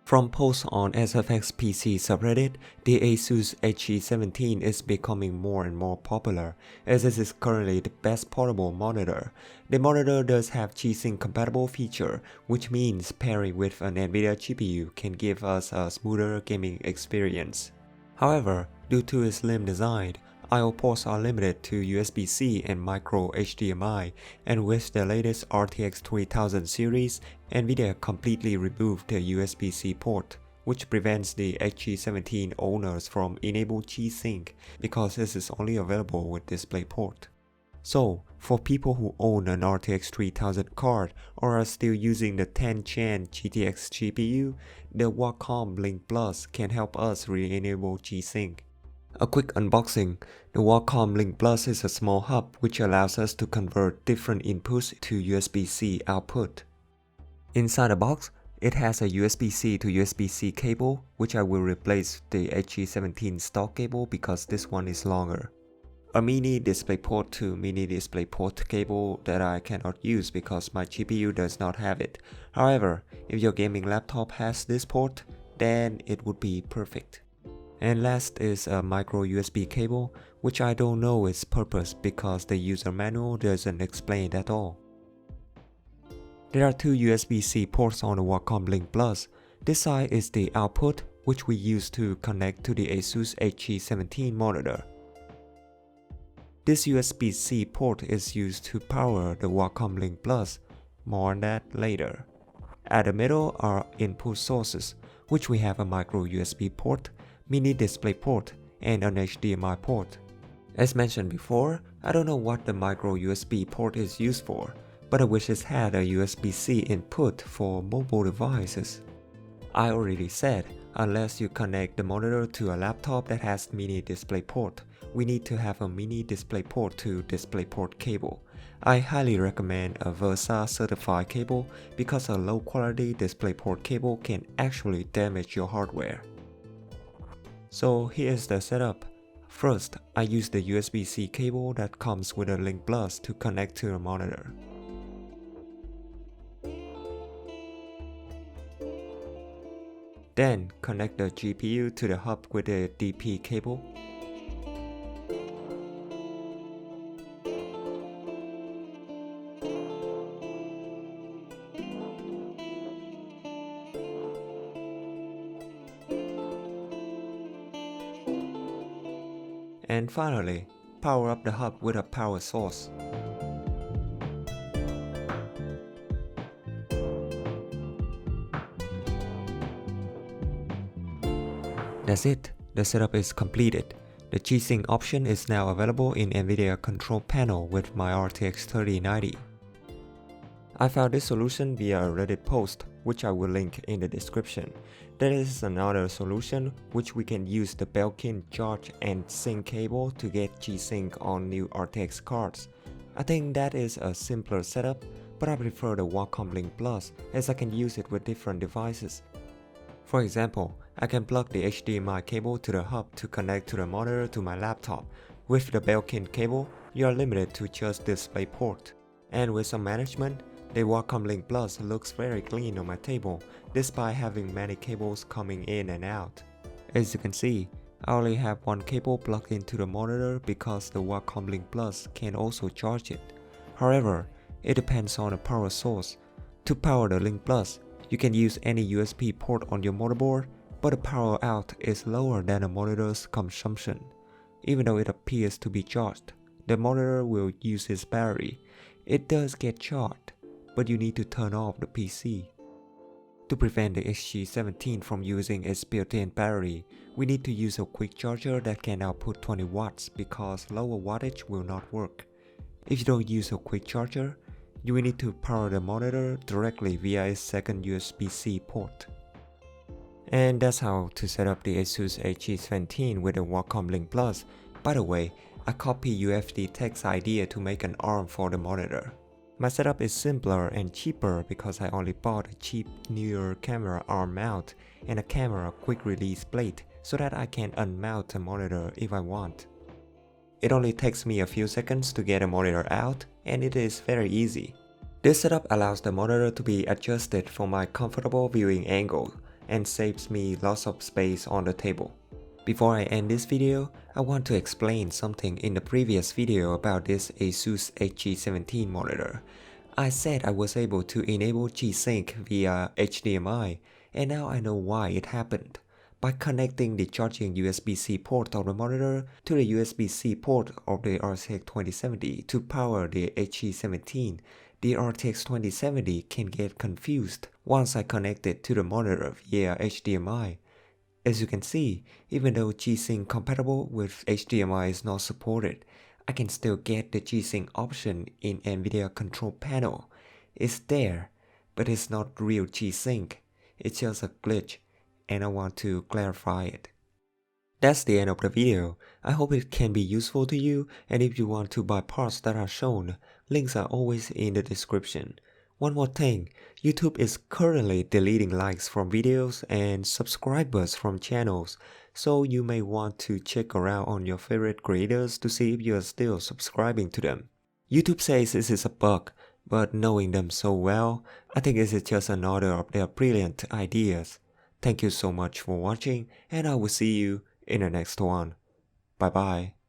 From posts on SFX PC subreddit, the ASUS HE17 is becoming more and more popular, as it is currently the best portable monitor. The monitor does have G-Sync compatible feature, which means pairing with an NVIDIA GPU can give us a smoother gaming experience. However, due to its slim design, I/O ports are limited to USB-C and micro HDMI, and with the latest RTX 3000 series, NVIDIA completely removed the USB-C port, which prevents the HE17 owners from enable G-Sync because this is only available with DisplayPort. So, for people who own an RTX 3000 card or are still using the 10th Gen GTX GPU, the Wacom Link Plus can help us re-enable G-Sync. A quick unboxing. The Wacom Link Plus is a small hub which allows us to convert different inputs to USB-C output. Inside the box, it has a USB-C to USB-C cable, which I will replace the HE17 stock cable because this one is longer. A mini DisplayPort to mini DisplayPort cable that I cannot use because my GPU does not have it. However, if your gaming laptop has this port, then it would be perfect. And last is a micro USB cable, which I don't know its purpose because the user manual doesn't explain it at all. There are two USB-C ports on the Wacom Link Plus. This side is the output, which we use to connect to the ASUS HE17 monitor. This USB-C port is used to power the Wacom Link Plus, more on that later. At the middle are input sources, which we have a micro USB port, mini DisplayPort, and an HDMI port. As mentioned before, I don't know what the micro USB port is used for, but I wish it had a USB-C input for mobile devices. I already said, unless you connect the monitor to a laptop that has mini DisplayPort, we need to have a mini DisplayPort to DisplayPort cable. I highly recommend a Versa certified cable because a low quality DisplayPort cable can actually damage your hardware. So here's the setup. First, I use the USB-C cable that comes with a Link Plus to connect to the monitor. Then connect the GPU to the hub with a DP cable. And finally, power up the hub with a power source. That's it, the setup is completed. The G-Sync option is now available in NVIDIA control panel with my RTX 3090. I found this solution via a Reddit post, which I will link in the description. There is another solution which we can use the Belkin charge and sync cable to get G-Sync on new RTX cards. I think that is a simpler setup, but I prefer the Wacom Link Plus as I can use it with different devices. For example, I can plug the HDMI cable to the hub to connect to the monitor to my laptop. With the Belkin cable, you are limited to just DisplayPort. And with some management, the Wacom Link Plus looks very clean on my table, despite having many cables coming in and out. As you can see, I only have one cable plugged into the monitor because the Wacom Link Plus can also charge it. However, it depends on the power source. To power the Link Plus, you can use any USB port on your motherboard, but the power out is lower than the monitor's consumption. Even though it appears to be charged, the monitor will use its battery. It does get charged, but you need to turn off the PC. To prevent the HE17 from using its built-in battery, we need to use a quick charger that can output 20 watts because lower wattage will not work. If you don't use a quick charger, you will need to power the monitor directly via its second USB-C port. And that's how to set up the ASUS HE17 with a Wacom Link Plus. By the way, I copied UFD Tech's idea to make an arm for the monitor. My setup is simpler and cheaper because I only bought a cheap newer camera arm mount and a camera quick release plate so that I can unmount the monitor if I want. It only takes me a few seconds to get a monitor out and it is very easy. This setup allows the monitor to be adjusted for my comfortable viewing angle. and saves me lots of space on the table. Before I end this video, I want to explain something in the previous video about this ASUS HG17 monitor. I said I was able to enable G-Sync via HDMI, and now I know why it happened. By connecting the charging USB-C port of the monitor to the USB-C port of the RTX 2070 to power the HG17, the RTX 2070 can get confused once I connect it to the monitor via HDMI. As you can see, even though G-Sync compatible with HDMI is not supported, I can still get the G-Sync option in NVIDIA control panel. It's there, but it's not real G-Sync. It's just a glitch, and I want to clarify it. That's the end of the video. I hope it can be useful to you, and if you want to buy parts that are shown, links are always in the description. One more thing, YouTube is currently deleting likes from videos and subscribers from channels, so you may want to check around on your favorite creators to see if you are still subscribing to them. YouTube says this is a bug, but knowing them so well, I think this is just another of their brilliant ideas. Thank you so much for watching, and I will see you in the next one. Bye bye.